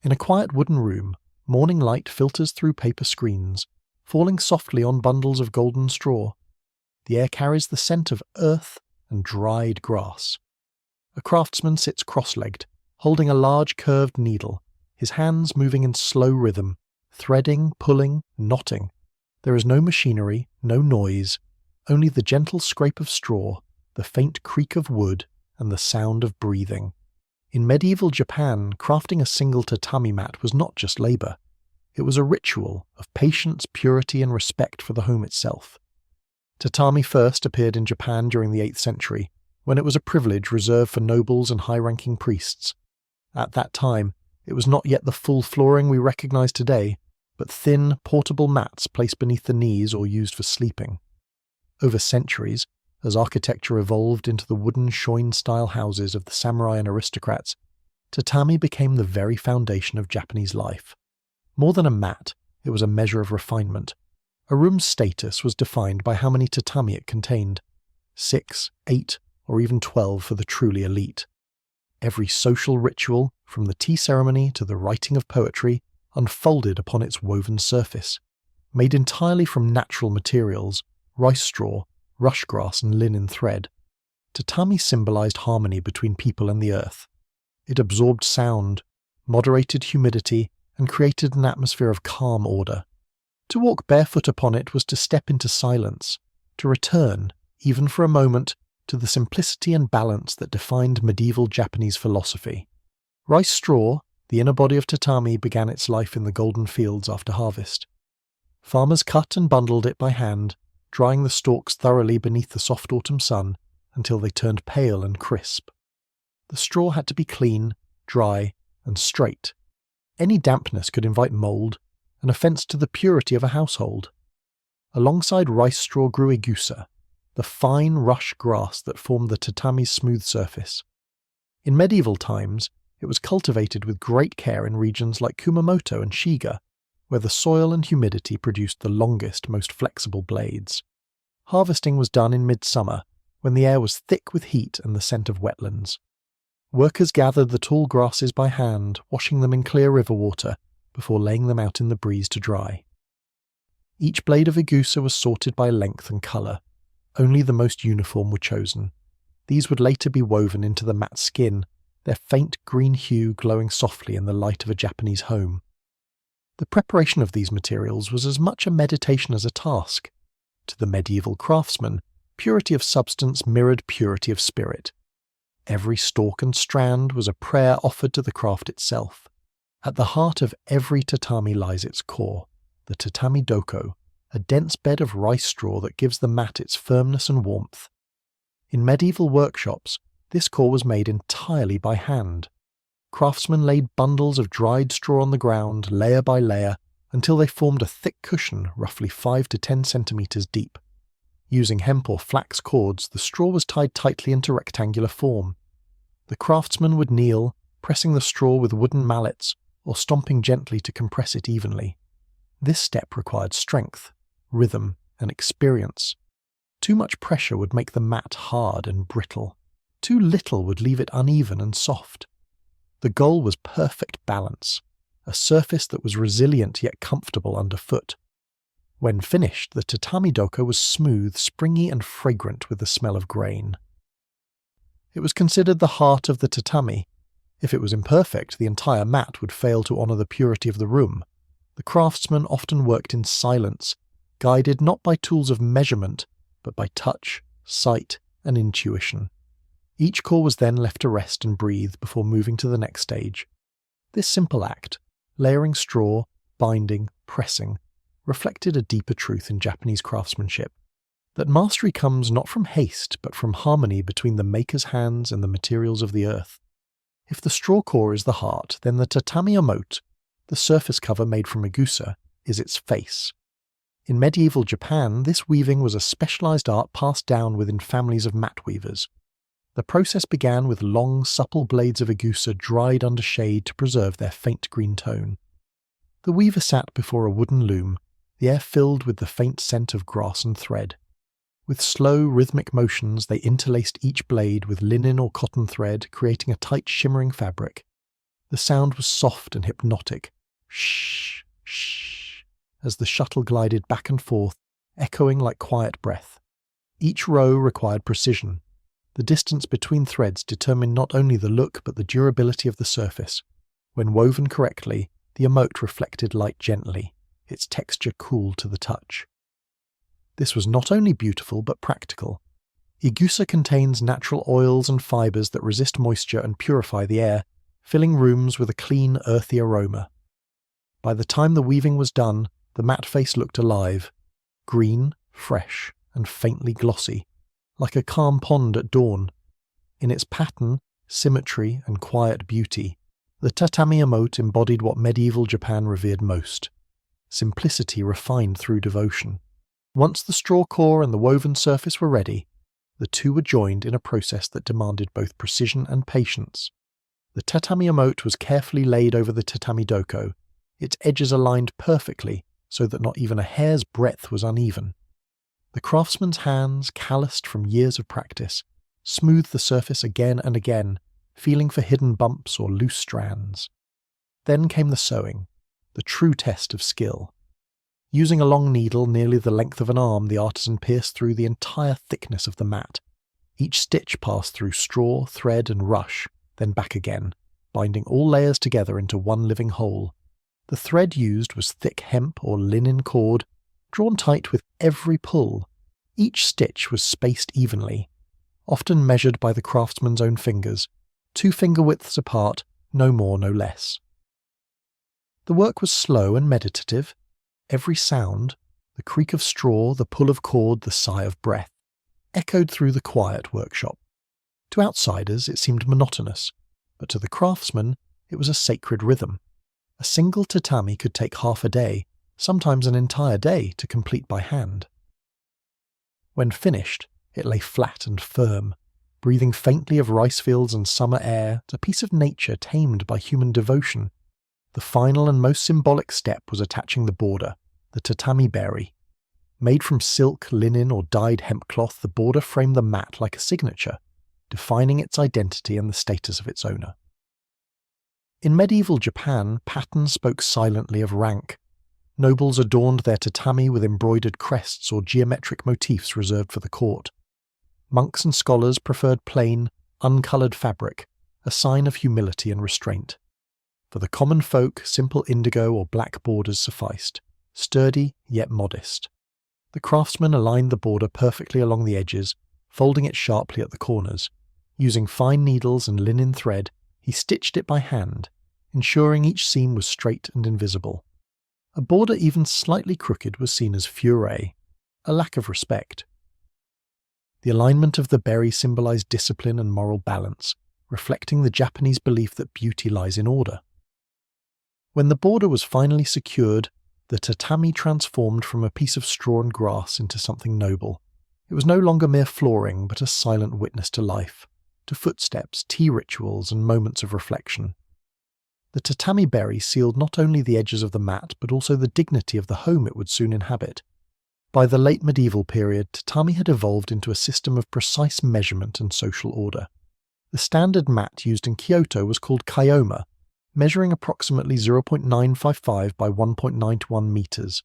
In a quiet wooden room, morning light filters through paper screens, falling softly on bundles of golden straw. The air carries the scent of earth and dried grass. A craftsman sits cross-legged, holding a large curved needle, his hands moving in slow rhythm, threading, pulling, knotting. There is no machinery, no noise, only the gentle scrape of straw, the faint creak of wood, and the sound of breathing. In medieval Japan, crafting a single tatami mat was not just labour. It was a ritual of patience, purity, and respect for the home itself. Tatami first appeared in Japan during the 8th century, when it was a privilege reserved for nobles and high-ranking priests. At that time, it was not yet the full flooring we recognise today, but thin, portable mats placed beneath the knees or used for sleeping. Over centuries, as architecture evolved into the wooden shoin-style houses of the samurai and aristocrats, tatami became the very foundation of Japanese life. More than a mat, it was a measure of refinement. A room's status was defined by how many tatami it contained: 6, 8, or even 12 for the truly elite. Every social ritual, from the tea ceremony to the writing of poetry, unfolded upon its woven surface. Made entirely from natural materials, rice straw, rush grass and linen thread, tatami symbolized harmony between people and the earth. It absorbed sound, moderated humidity, and created an atmosphere of calm order. To walk barefoot upon it was to step into silence, to return, even for a moment, to the simplicity and balance that defined medieval Japanese philosophy. Rice straw, the inner body of tatami, began its life in the golden fields after harvest. Farmers cut and bundled it by hand, drying the stalks thoroughly beneath the soft autumn sun until they turned pale and crisp. The straw had to be clean, dry, and straight. Any dampness could invite mould, an offence to the purity of a household. Alongside rice straw grew egusa, the fine rush grass that formed the tatami's smooth surface. In medieval times, it was cultivated with great care in regions like Kumamoto and Shiga, where the soil and humidity produced the longest, most flexible blades. Harvesting was done in midsummer, when the air was thick with heat and the scent of wetlands. Workers gathered the tall grasses by hand, washing them in clear river water, before laying them out in the breeze to dry. Each blade of egusa was sorted by length and colour. Only the most uniform were chosen. These would later be woven into the mat skin, their faint green hue glowing softly in the light of a Japanese home. The preparation of these materials was as much a meditation as a task. To the medieval craftsman, purity of substance mirrored purity of spirit. Every stalk and strand was a prayer offered to the craft itself. At the heart of every tatami lies its core, the tatami doko, a dense bed of rice straw that gives the mat its firmness and warmth. In medieval workshops, this core was made entirely by hand. Craftsmen laid bundles of dried straw on the ground, layer by layer, until they formed a thick cushion roughly 5 to 10 centimetres deep. Using hemp or flax cords, the straw was tied tightly into rectangular form. The craftsman would kneel, pressing the straw with wooden mallets, or stomping gently to compress it evenly. This step required strength, rhythm, and experience. Too much pressure would make the mat hard and brittle. Too little would leave it uneven and soft. The goal was perfect balance, a surface that was resilient yet comfortable underfoot. When finished, the tatami doko was smooth, springy, and fragrant with the smell of grain. It was considered the heart of the tatami. If it was imperfect, the entire mat would fail to honour the purity of the room. The craftsman often worked in silence, guided not by tools of measurement, but by touch, sight, and intuition. Each core was then left to rest and breathe before moving to the next stage. This simple act, layering straw, binding, pressing, reflected a deeper truth in Japanese craftsmanship, that mastery comes not from haste but from harmony between the maker's hands and the materials of the earth. If the straw core is the heart, then the tatami omote, the surface cover made from egusa, is its face. In medieval Japan, this weaving was a specialized art passed down within families of mat weavers. The process began with long, supple blades of egusa dried under shade to preserve their faint green tone. The weaver sat before a wooden loom, the air filled with the faint scent of grass and thread. With slow, rhythmic motions, they interlaced each blade with linen or cotton thread, creating a tight, shimmering fabric. The sound was soft and hypnotic. Shh, shh, as the shuttle glided back and forth, echoing like quiet breath. Each row required precision. The distance between threads determined not only the look but the durability of the surface. When woven correctly, the emote reflected light gently, its texture cool to the touch. This was not only beautiful but practical. Igusa contains natural oils and fibres that resist moisture and purify the air, filling rooms with a clean, earthy aroma. By the time the weaving was done, the matte face looked alive, green, fresh, and faintly glossy, like a calm pond at dawn. In its pattern, symmetry, and quiet beauty, the tatami emote embodied what medieval Japan revered most: simplicity refined through devotion. Once the straw core and the woven surface were ready, the two were joined in a process that demanded both precision and patience. The tatami emote was carefully laid over the tatami doko, its edges aligned perfectly so that not even a hair's breadth was uneven. The craftsman's hands, calloused from years of practice, smoothed the surface again and again, feeling for hidden bumps or loose strands. Then came the sewing, the true test of skill. Using a long needle nearly the length of an arm, the artisan pierced through the entire thickness of the mat. Each stitch passed through straw, thread, and rush, then back again, binding all layers together into one living whole. The thread used was thick hemp or linen cord, drawn tight with every pull. Each stitch was spaced evenly, often measured by the craftsman's own fingers, 2 finger widths apart, no more, no less. The work was slow and meditative. Every sound, the creak of straw, the pull of cord, the sigh of breath, echoed through the quiet workshop. To outsiders it seemed monotonous, but to the craftsman it was a sacred rhythm. A single tatami could take half a day, sometimes an entire day, to complete by hand. When finished, it lay flat and firm, breathing faintly of rice fields and summer air, a piece of nature tamed by human devotion. The final and most symbolic step was attaching the border, the tatami berry. Made from silk, linen, or dyed hemp cloth, the border framed the mat like a signature, defining its identity and the status of its owner. In medieval Japan, pattern spoke silently of rank. Nobles adorned their tatami with embroidered crests or geometric motifs reserved for the court. Monks and scholars preferred plain, uncoloured fabric, a sign of humility and restraint. For the common folk, simple indigo or black borders sufficed, sturdy yet modest. The craftsman aligned the border perfectly along the edges, folding it sharply at the corners. Using fine needles and linen thread, he stitched it by hand, ensuring each seam was straight and invisible. A border even slightly crooked was seen as furei, a lack of respect. The alignment of the berry symbolized discipline and moral balance, reflecting the Japanese belief that beauty lies in order. When the border was finally secured, the tatami transformed from a piece of straw and grass into something noble. It was no longer mere flooring, but a silent witness to life, to footsteps, tea rituals, and moments of reflection. The tatami berry sealed not only the edges of the mat, but also the dignity of the home it would soon inhabit. By the late medieval period, tatami had evolved into a system of precise measurement and social order. The standard mat used in Kyoto was called kyoma, measuring approximately 0.955 by 1.91 meters.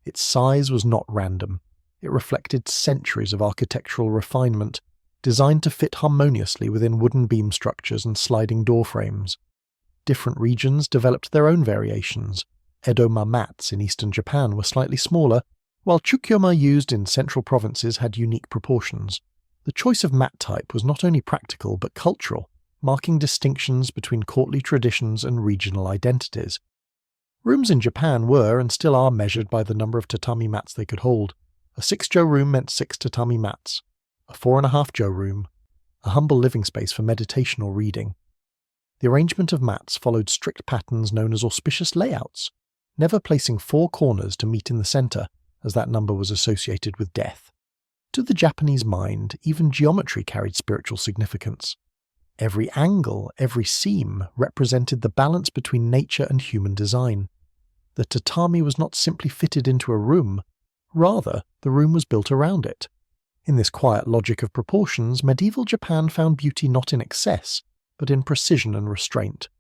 Its size was not random. It reflected centuries of architectural refinement, designed to fit harmoniously within wooden beam structures and sliding door frames. Different regions developed their own variations. Edoma mats in eastern Japan were slightly smaller, while chukyoma used in central provinces had unique proportions. The choice of mat type was not only practical but cultural, marking distinctions between courtly traditions and regional identities. Rooms in Japan were and still are measured by the number of tatami mats they could hold. A 6-jo room meant 6 tatami mats. A 4.5-jo room, a humble living space for meditation or reading. The arrangement of mats followed strict patterns known as auspicious layouts, never placing 4 corners to meet in the centre, as that number was associated with death. To the Japanese mind, even geometry carried spiritual significance. Every angle, every seam represented the balance between nature and human design. The tatami was not simply fitted into a room, rather, the room was built around it. In this quiet logic of proportions, medieval Japan found beauty not in excess, but in precision and restraint.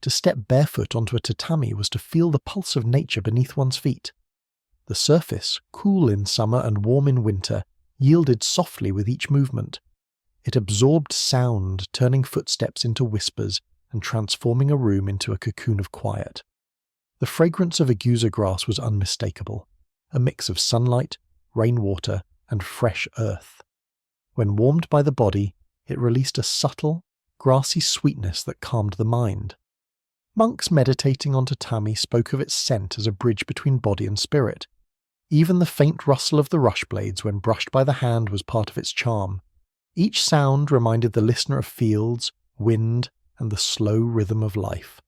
To step barefoot onto a tatami was to feel the pulse of nature beneath one's feet. The surface, cool in summer and warm in winter, yielded softly with each movement. It absorbed sound, turning footsteps into whispers and transforming a room into a cocoon of quiet. The fragrance of agusa grass was unmistakable, a mix of sunlight, rainwater, and fresh earth. When warmed by the body, it released a subtle, grassy sweetness that calmed the mind. Monks meditating on tatami spoke of its scent as a bridge between body and spirit. Even the faint rustle of the rush blades when brushed by the hand was part of its charm. Each sound reminded the listener of fields, wind, and the slow rhythm of life.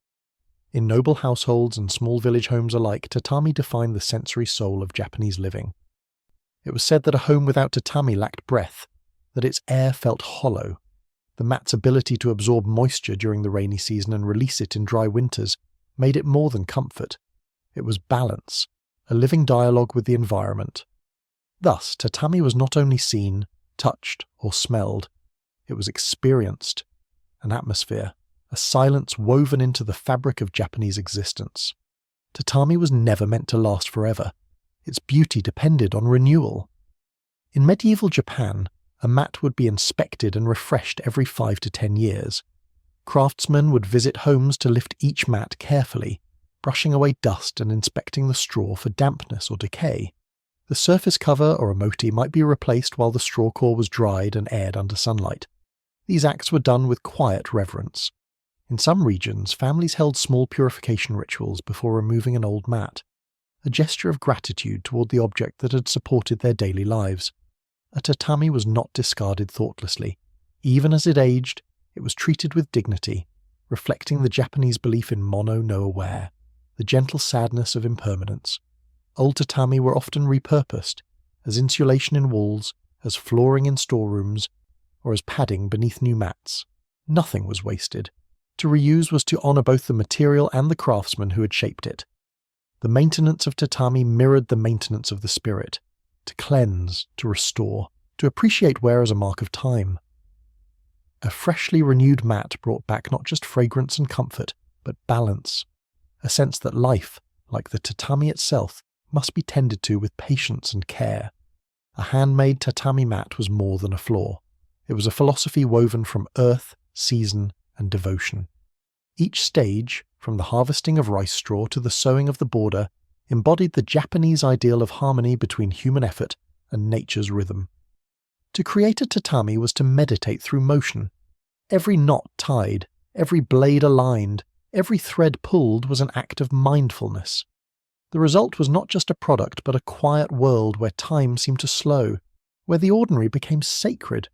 In noble households and small village homes alike, tatami defined the sensory soul of Japanese living. It was said that a home without tatami lacked breath, that its air felt hollow. The mat's ability to absorb moisture during the rainy season and release it in dry winters made it more than comfort. It was balance, a living dialogue with the environment. Thus, tatami was not only seen, touched, or smelled. It was experienced, an atmosphere, a silence woven into the fabric of Japanese existence. Tatami was never meant to last forever. Its beauty depended on renewal. In medieval Japan, a mat would be inspected and refreshed every 5 to 10 years. Craftsmen would visit homes to lift each mat carefully, brushing away dust and inspecting the straw for dampness or decay. The surface cover or emoti might be replaced while the straw core was dried and aired under sunlight. These acts were done with quiet reverence. In some regions, families held small purification rituals before removing an old mat, a gesture of gratitude toward the object that had supported their daily lives. A tatami was not discarded thoughtlessly. Even as it aged, it was treated with dignity, reflecting the Japanese belief in mono no aware, the gentle sadness of impermanence. Old tatami were often repurposed, as insulation in walls, as flooring in storerooms, or as padding beneath new mats. Nothing was wasted. To reuse was to honour both the material and the craftsman who had shaped it. The maintenance of tatami mirrored the maintenance of the spirit, to cleanse, to restore, to appreciate wear as a mark of time. A freshly renewed mat brought back not just fragrance and comfort, but balance, a sense that life, like the tatami itself, must be tended to with patience and care. A handmade tatami mat was more than a floor. It was a philosophy woven from earth, season, and devotion. Each stage, from the harvesting of rice straw to the sewing of the border, embodied the Japanese ideal of harmony between human effort and nature's rhythm. To create a tatami was to meditate through motion. Every knot tied, every blade aligned, every thread pulled was an act of mindfulness. The result was not just a product but a quiet world where time seemed to slow, where the ordinary became sacred.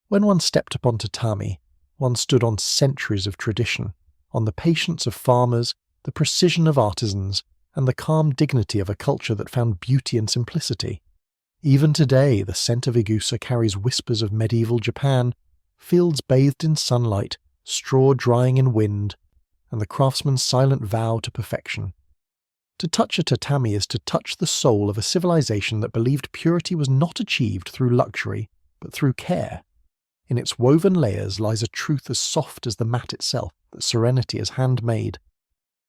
When one stepped upon tatami, one stood on centuries of tradition, on the patience of farmers, the precision of artisans, and the calm dignity of a culture that found beauty in simplicity. Even today, the scent of agusa carries whispers of medieval Japan, fields bathed in sunlight, straw drying in wind, and the craftsman's silent vow to perfection. To touch a tatami is to touch the soul of a civilization that believed purity was not achieved through luxury, but through care. In its woven layers lies a truth as soft as the mat itself, that serenity is handmade,